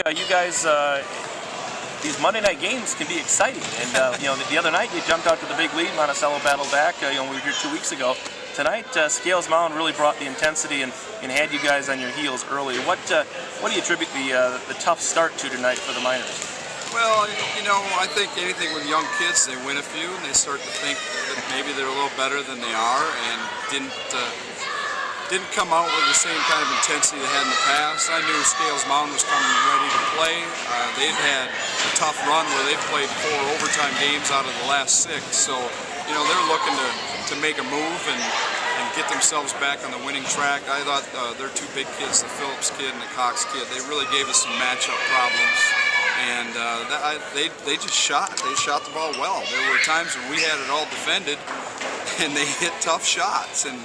You guys, these Monday night games can be exciting, and the other night you jumped out to the big lead. Monticello battled back. We were here 2 weeks ago. Tonight, Scales Mound really brought the intensity and had you guys on your heels early. What do you attribute the tough start to tonight for the Miners? Well, I think anything with young kids, they win a few and they start to think that maybe they're a little better than they are, and didn't come out with the same kind of intensity they had in the past. I knew Scales Mound was coming ready to play. They've had a tough run where they've played 4 overtime games out of the last 6. So, they're looking to make a move and get themselves back on the winning track. I thought their 2 big kids, the Phillips kid and the Cox kid, they really gave us some matchup problems. And they just shot. They shot the ball well. There were times when we had it all defended and they hit tough shots. And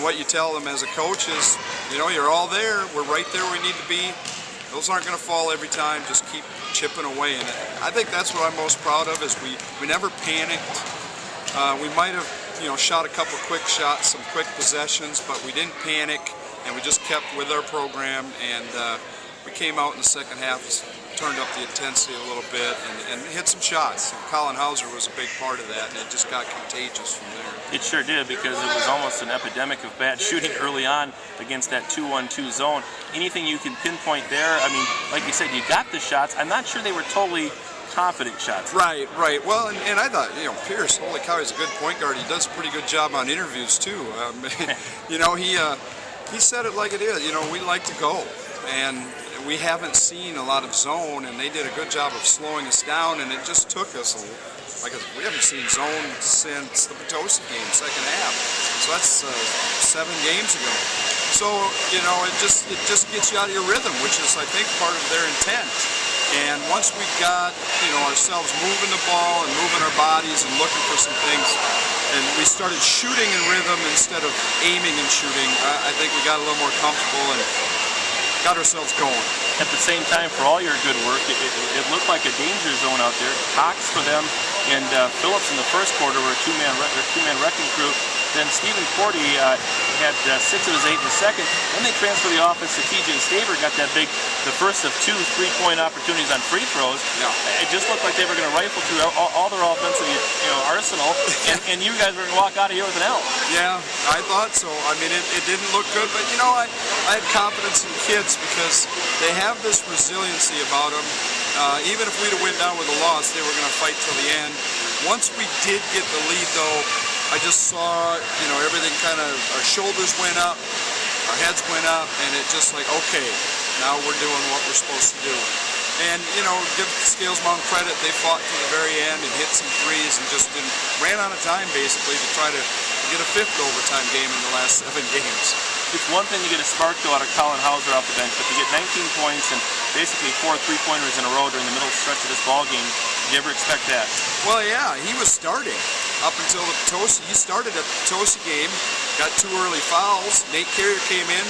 what you tell them as a coach is, you're all there. We're right there where we need to be. Those aren't going to fall every time. Just keep chipping away. And I think that's what I'm most proud of is we never panicked. We might have, shot a couple quick shots, some quick possessions, but we didn't panic, and we just kept with our program. And we came out in the second half, turned up the intensity a little bit, and hit some shots. And Colin Hauser was a big part of that, and it just got contagious from there. It sure did, because it was almost an epidemic of bad shooting early on against that 2-1-2 zone. Anything you can pinpoint there? I mean, like you said, you got the shots. I'm not sure they were totally confident shots. Right. Well, and I thought, Pierce, holy cow, he's a good point guard. He does a pretty good job on interviews, too. He said it like it is. We like to go. And we haven't seen a lot of zone, and they did a good job of slowing us down, and it just took us, we haven't seen zone since the Potosi game, second half. So that's 7 games ago. So, it just gets you out of your rhythm, which is, I think, part of their intent. And once we got, ourselves moving the ball and moving our bodies and looking for some things, and we started shooting in rhythm instead of aiming and shooting, I think we got a little more comfortable and got ourselves going. At the same time, for all your good work, it looked like a danger zone out there. Cox for them and Phillips in the first quarter were a two-man wrecking crew. Then Stephen Cordy had 6 of his 8 in the second. Then they transferred the offense to TJ Staber, got the first of 2 3-point opportunities on free throws. Yeah. It just looked like they were going to rifle through all their offensive arsenal, and you guys were going to walk out of here with an L. Yeah, I thought so. I mean, it didn't look good, but I had confidence in kids because they have this resiliency about them. Even if we'd have went down with a loss, they were going to fight till the end. Once we did get the lead, though, I just saw, everything kind of, our shoulders went up, our heads went up, and it just like, okay, now we're doing what we're supposed to do. And, give Scales Mound credit, they fought to the very end and hit some threes and just ran out of time, basically, to try to get a 5th overtime game in the last 7 games. It's one thing to get a spark, though, out of Colin Hauser off the bench, but to get 19 points and basically 4 3-pointers in a row during the middle stretch of this ball game, did you ever expect that? Well, yeah, he was starting up until the Potosi. He started at the Potosi game, got 2 early fouls. Nate Carrier came in.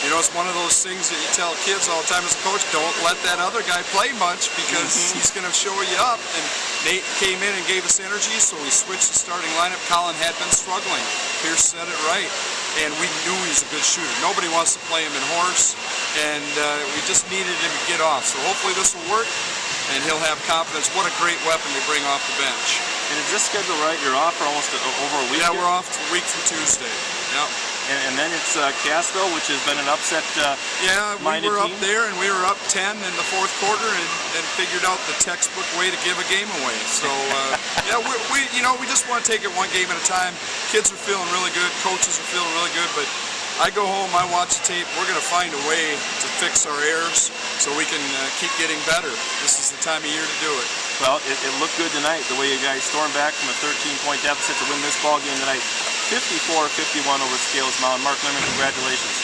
It's one of those things that you tell kids all the time as a coach, don't let that other guy play much because he's going to show you up. And Nate came in and gave us energy, so we switched the starting lineup. Colin had been struggling. Pierce said it right. And we knew he was a good shooter. Nobody wants to play him in horse, and we just needed him to get off. So hopefully this will work, and he'll have confidence. What a great weapon to bring off the bench. And is this schedule right? You're off for almost over a week? Yeah, we're off a week from Tuesday. Yep. And then it's Cassville, which has been an upset yeah, we were team. up there, and we were up 10 in the 4th quarter and figured out the textbook way to give a game away. So, yeah, we just want to take it one game at a time. Kids are feeling really good. Coaches are feeling really good. But I go home, I watch the tape. We're going to find a way to fix our errors so we can keep getting better. This is the time of year to do it. Well, it looked good tonight, the way you guys stormed back from a 13-point deficit to win this ball game tonight. 54-51 over Scales Mound. Mark Lierman, congratulations.